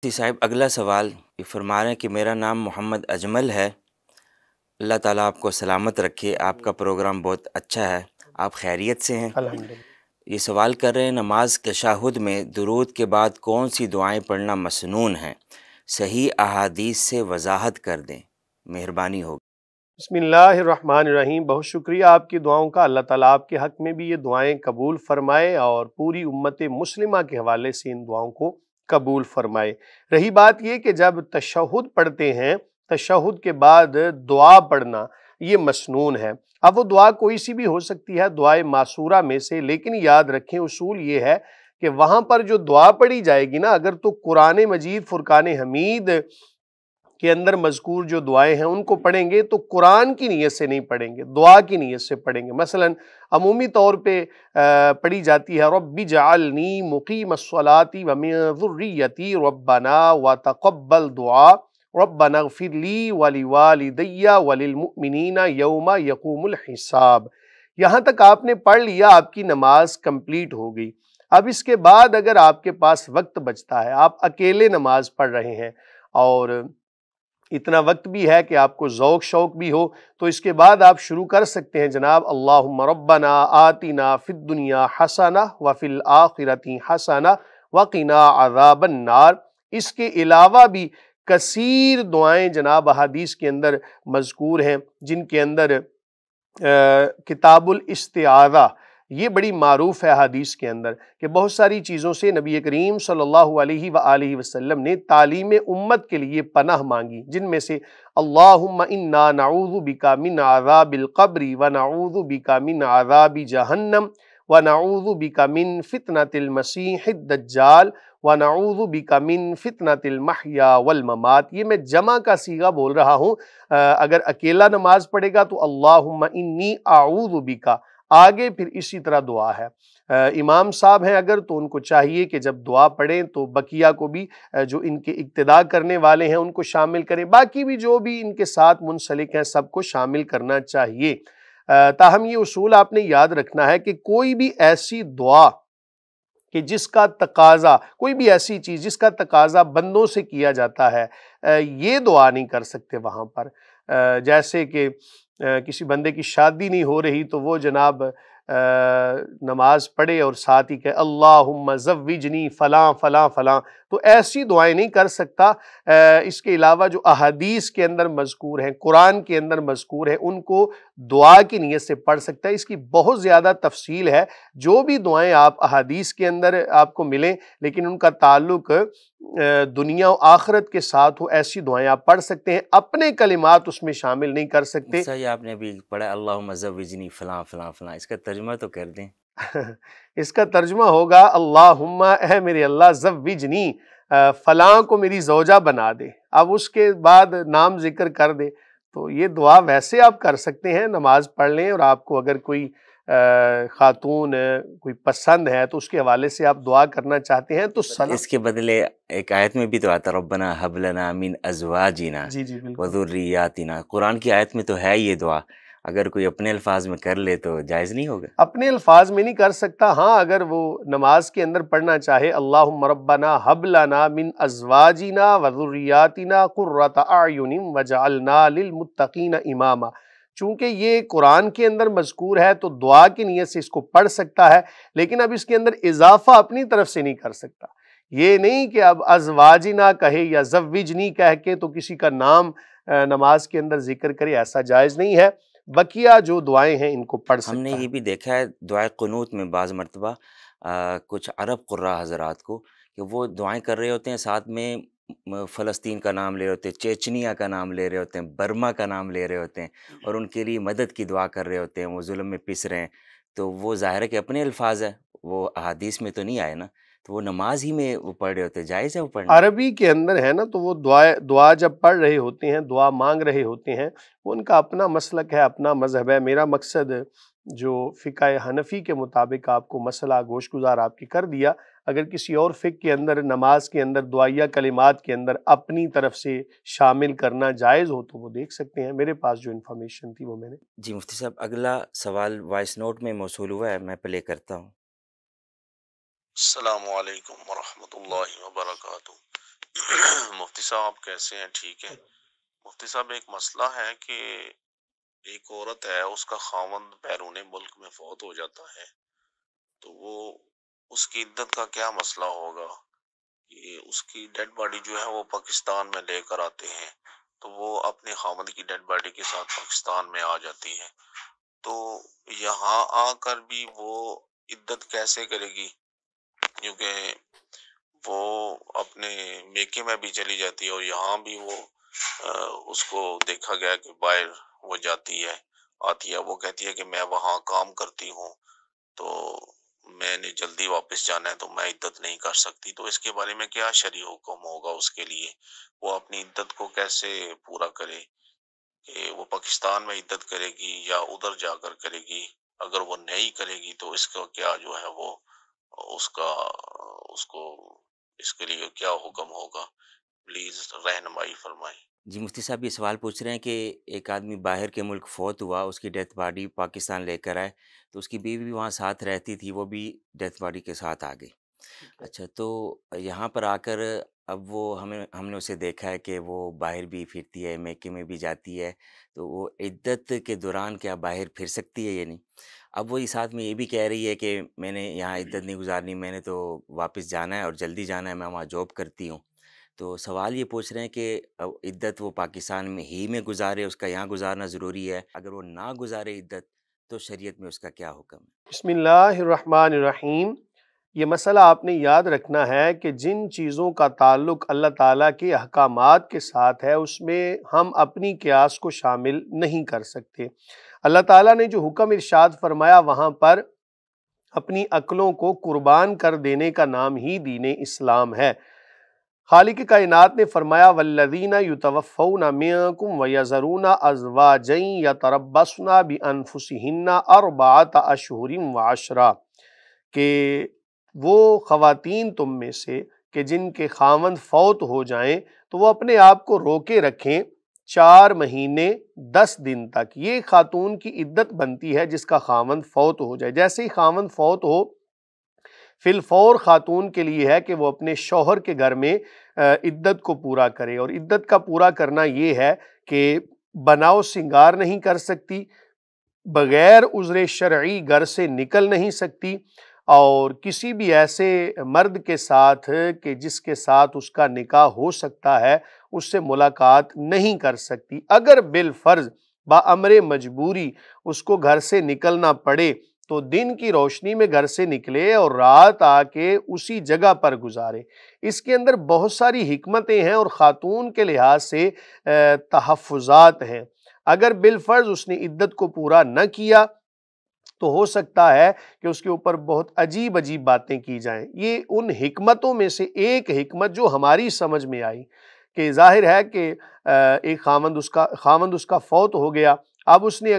جی صاحب، اگلا سوال یہ فرما رہے ہیں کہ میرا نام محمد اجمل ہے، اللہ تعالیٰ آپ کو سلامت رکھے، آپ کا پروگرام بہت اچھا ہے، آپ خیریت سے ہیں؟ الحمدللہ۔ یہ سوال کر رہے ہیں نماز تشہد میں درود کے بعد کون سی دعائیں پڑھنا مسنون ہیں؟ صحیح احادیث سے وضاحت کر دیں، مہربانی ہوگی۔ بسم اللہ الرحمن الرحیم۔ بہت شکریہ آپ کی دعاؤں کا، اللہ تعالیٰ آپ کے حق میں بھی یہ دعائیں قبول فرمائے اور پوری امت مسلمہ کے حوالے سے ان دعاؤں کو قبول فرمائے۔ رہی بات یہ کہ جب تشہد پڑھتے ہیں، تشہد کے بعد دعا پڑھنا یہ مسنون ہے۔ اب وہ دعا کوئی سی بھی ہو سکتی ہے دعائے معصورہ میں سے، لیکن یاد رکھیں اصول یہ ہے کہ وہاں پر جو دعا پڑھی جائے گی نا، اگر تو قرآن مجید فرقان حمید کے اندر مذکور جو دعائیں ہیں ان کو پڑھیں گے تو قرآن کی نیت سے نہیں پڑھیں گے، دعا کی نیت سے پڑھیں گے۔ مثلا عمومی طور پہ پڑھی جاتی ہے رب اجعلنی مقیم الصلاۃ ومن ذریتی ربنا وتقبل دعا ربنا اغفر لی ولوالدی وللمؤمنین یوم یقوم الحساب۔ یہاں تک آپ نے پڑھ لیا، آپ کی نماز کمپلیٹ ہو گئی۔ اب اس کے بعد اگر آپ کے پاس وقت بچتا ہے، آپ اکیلے نماز پڑھ رہے ہیں اور اتنا وقت بھی ہے کہ آپ کو ذوق شوق بھی ہو، تو اس کے بعد آپ شروع کر سکتے ہیں جناب اللہم ربنا آتنا فی الدنیا حسنہ وفی الآخرۃ حسنہ وقنا عذاب النار۔ اس کے علاوہ بھی کثیر دعائیں جناب احادیث کے اندر مذکور ہیں، جن کے اندر کتاب الاستعاذہ یہ بڑی معروف ہے حدیث کے اندر کہ بہت ساری چیزوں سے نبی کریم صلی اللہ علیہ وآلہ وسلم نے تعلیم امت کے لیے پناہ مانگی، جن میں سے اللہم انا نعوذ بک من عذاب القبر ونعوذ بک من عذاب جہنم ونعوذ بک من فتنۃ المسیح الدجال ونعوذ بک من فتنۃ المحیا والممات۔ یہ میں جمع کا صیغہ بول رہا ہوں، اگر اکیلا نماز پڑھے گا تو اللہم انی اعوذ بک، آگے پھر اسی طرح دعا ہے۔ امام صاحب ہیں اگر تو ان کو چاہیے کہ جب دعا پڑھیں تو بقیہ کو بھی جو ان کے اقتداء کرنے والے ہیں ان کو شامل کریں، باقی بھی جو بھی ان کے ساتھ منسلک ہیں سب کو شامل کرنا چاہیے۔ تاہم یہ اصول آپ نے یاد رکھنا ہے کہ کوئی بھی ایسی دعا کہ جس کا تقاضا، کوئی بھی ایسی چیز جس کا تقاضا بندوں سے کیا جاتا ہے، یہ دعا نہیں کر سکتے وہاں پر۔ جیسے کہ کسی بندے کی شادی نہیں ہو رہی تو وہ جناب نماز پڑھے اور ساتھ ہی کہ اللہم زوجنی فلاں فلاں فلاں، تو ایسی دعائیں نہیں کر سکتا۔ اس کے علاوہ جو احادیث کے اندر مذکور ہیں، قرآن کے اندر مذکور ہیں، ان کو دعا کی نیت سے پڑھ سکتا ہے۔ اس کی بہت زیادہ تفصیل ہے، جو بھی دعائیں آپ احادیث کے اندر آپ کو ملیں لیکن ان کا تعلق دنیا و آخرت کے ساتھ ہو، ایسی دعائیں آپ پڑھ سکتے ہیں، اپنے کلمات اس میں شامل نہیں کر سکتے۔ صحیح، آپ نے ابھی پڑھا اللہم زوجنی فلاں فلاں فلاں، اس کا ترجمہ تو کر دیں۔ اس کا ترجمہ ہوگا اللہم اے میرے اللہ زوجنی، فلاں کو میری زوجہ بنا دے، اب اس کے بعد نام ذکر کر دے۔ تو یہ دعا ویسے آپ کر سکتے ہیں، نماز پڑھ لیں اور آپ کو اگر کوئی خاتون کوئی پسند ہے تو اس کے حوالے سے آپ دعا کرنا چاہتے ہیں تو اس کے بدلے ایک آیت میں بھی تو آتا ربنا ہب لنا من ازواجنا جی جی بالکل۔ وذریاتنا، قرآن کی آیت میں تو ہے یہ دعا، اگر کوئی اپنے الفاظ میں کر لے تو جائز نہیں ہوگا؟ اپنے الفاظ میں نہیں کر سکتا، ہاں اگر وہ نماز کے اندر پڑھنا چاہے اللہم ربنا ہب لنا من ازواجنا وذریاتنا قرۃ اعین وجعلنا للمتقین اماما، چونکہ یہ قرآن کے اندر مذکور ہے تو دعا کی نیت سے اس کو پڑھ سکتا ہے، لیکن اب اس کے اندر اضافہ اپنی طرف سے نہیں کر سکتا۔ یہ نہیں کہ اب ازواجنا کہے یا زوجنی کہہ کے تو کسی کا نام نماز کے اندر ذکر کرے، ایسا جائز نہیں ہے۔ بقیہ جو دعائیں ہیں ان کو پڑھ سکتا ہے۔ ہم نے یہ بھی دیکھا ہے دعائے قنوت میں بعض مرتبہ کچھ عرب قراء حضرات کو کہ وہ دعائیں کر رہے ہوتے ہیں، ساتھ میں فلسطین کا نام لے رہے ہوتے ہیں، چیچنیا کا نام لے رہے ہوتے ہیں، برما کا نام لے رہے ہوتے ہیں اور ان کے لیے مدد کی دعا کر رہے ہوتے ہیں، وہ ظلم میں پس رہے ہیں، تو وہ ظاہر ہے کہ اپنے الفاظ ہیں، وہ احادیث میں تو نہیں آئے نا، تو وہ نماز ہی میں وہ پڑھ رہے ہوتے ہیں، جائز ہے وہ پڑھنا؟ عربی کے اندر ہے نا، تو وہ دعا جب پڑھ رہے ہوتے ہیں، دعا مانگ رہے ہوتے ہیں، وہ ان کا اپنا مسلک ہے، اپنا مذہب ہے۔ میرا مقصد جو فقہ حنفی کے مطابق آپ کو مسئلہ گوش گزار آپ کی کر دیا، اگر کسی اور فقہ کے اندر نماز کے اندر دعائیہ کلمات کے اندر اپنی طرف سے شامل کرنا جائز ہو تو وہ دیکھ سکتے ہیں۔ میرے پاس جو انفارمیشن تھی وہ میں نے۔ جی مفتی صاحب، اگلا سوال وائس نوٹ میں موصول ہوا ہے، میں پلے کرتا ہوں۔ السلام علیکم ورحمۃ اللہ وبرکاتہ۔ مفتی صاحب کیسے ہیں؟ ٹھیک ہے مفتی صاحب، ایک مسئلہ ہے کہ ایک عورت ہے، اس کا خاوند بیرون ملک میں فوت ہو جاتا ہے، تو وہ اس کی عدت کا کیا مسئلہ ہوگا؟ کہ اس کی ڈیڈ باڈی جو ہے وہ پاکستان میں لے کر آتے ہیں، تو وہ اپنے خاوند کی ڈیڈ باڈی کے ساتھ پاکستان میں آ جاتی ہے، تو یہاں آ کر بھی وہ عدت کیسے کرے گی؟ کیونکہ وہ اپنے میکے میں بھی چلی جاتی ہے اور یہاں بھی وہ اس کو دیکھا گیا کہ باہر وہ جاتی ہے آتی ہے، وہ کہتی ہے کہ میں وہاں کام کرتی ہوں تو میں نے جلدی واپس جانا ہے تو میں عدت نہیں کر سکتی، تو اس کے بارے میں کیا شرعی حکم ہوگا اس کے لیے؟ وہ اپنی عدت کو کیسے پورا کرے؟ کہ وہ پاکستان میں عدت کرے گی یا ادھر جا کر کرے گی؟ اگر وہ نہیں کرے گی تو اس کا کیا جو ہے وہ اس کا اس کو اس کے لیے کیا حکم ہوگا؟ پلیز رہنمائی فرمائیں۔ جی مفتی صاحب یہ سوال پوچھ رہے ہیں کہ ایک آدمی باہر کے ملک فوت ہوا، اس کی ڈیتھ باڈی پاکستان لے کر آئے، تو اس کی بیوی بھی وہاں ساتھ رہتی تھی، وہ بھی ڈیتھ باڈی کے ساتھ آ گئی۔ اچھا، تو یہاں پر آ کر اب وہ ہم نے اسے دیکھا ہے کہ وہ باہر بھی پھرتی ہے، میکے میں بھی جاتی ہے، تو وہ عدت کے دوران کیا باہر پھر سکتی ہے یا نہیں؟ اب وہ ساتھ میں یہ بھی کہہ رہی ہے کہ میں نے یہاں عدت نہیں گزارنی، میں نے تو واپس جانا ہے اور جلدی جانا ہے، میں وہاں جاب کرتی ہوں۔ تو سوال یہ پوچھ رہے ہیں کہ عدت وہ پاکستان میں ہی میں گزارے، اس کا یہاں گزارنا ضروری ہے؟ اگر وہ نہ گزارے عدت تو شریعت میں اس کا کیا حکم ہے؟ بسم اللہ الرحمن الرحیم۔ یہ مسئلہ آپ نے یاد رکھنا ہے کہ جن چیزوں کا تعلق اللہ تعالیٰ کے احکامات کے ساتھ ہے اس میں ہم اپنی قیاس کو شامل نہیں کر سکتے۔ اللہ تعالیٰ نے جو حکم ارشاد فرمایا وہاں پر اپنی عقلوں کو قربان کر دینے کا نام ہی دین اسلام ہے۔ خالق کائنات نے فرمایا والذین یتوفون منکم ویذرون ازواجا یتربصن بانفسہن اربعۃ اشہر وعشرا، کہ وہ خواتین تم میں سے کہ جن کے خاوند فوت ہو جائیں تو وہ اپنے آپ کو روکے رکھیں 4 مہینے 10 دن تک۔ یہ خاتون کی عدت بنتی ہے جس کا خاوند فوت ہو جائے۔ جیسے ہی خاوند فوت ہو فی الفور خاتون کے لیے ہے کہ وہ اپنے شوہر کے گھر میں عدت کو پورا کرے، اور عدت کا پورا کرنا یہ ہے کہ بناؤ سنگار نہیں کر سکتی، بغیر عذر شرعی گھر سے نکل نہیں سکتی، اور کسی بھی ایسے مرد کے ساتھ کہ جس کے ساتھ اس کا نکاح ہو سکتا ہے اس سے ملاقات نہیں کر سکتی۔ اگر بالفرض بامر مجبوری اس کو گھر سے نکلنا پڑے تو دن کی روشنی میں گھر سے نکلے اور رات آ کے اسی جگہ پر گزارے۔ اس کے اندر بہت ساری حکمتیں ہیں اور خاتون کے لحاظ سے تحفظات ہیں۔ اگر بالفرض اس نے عدت کو پورا نہ کیا تو ہو سکتا ہے کہ اس کے اوپر بہت عجیب عجیب باتیں کی جائیں۔ یہ ان حکمتوں میں سے ایک حکمت جو ہماری سمجھ میں آئی کہ ظاہر ہے کہ ایک خاوند اس کا فوت ہو گیا، اب اس نے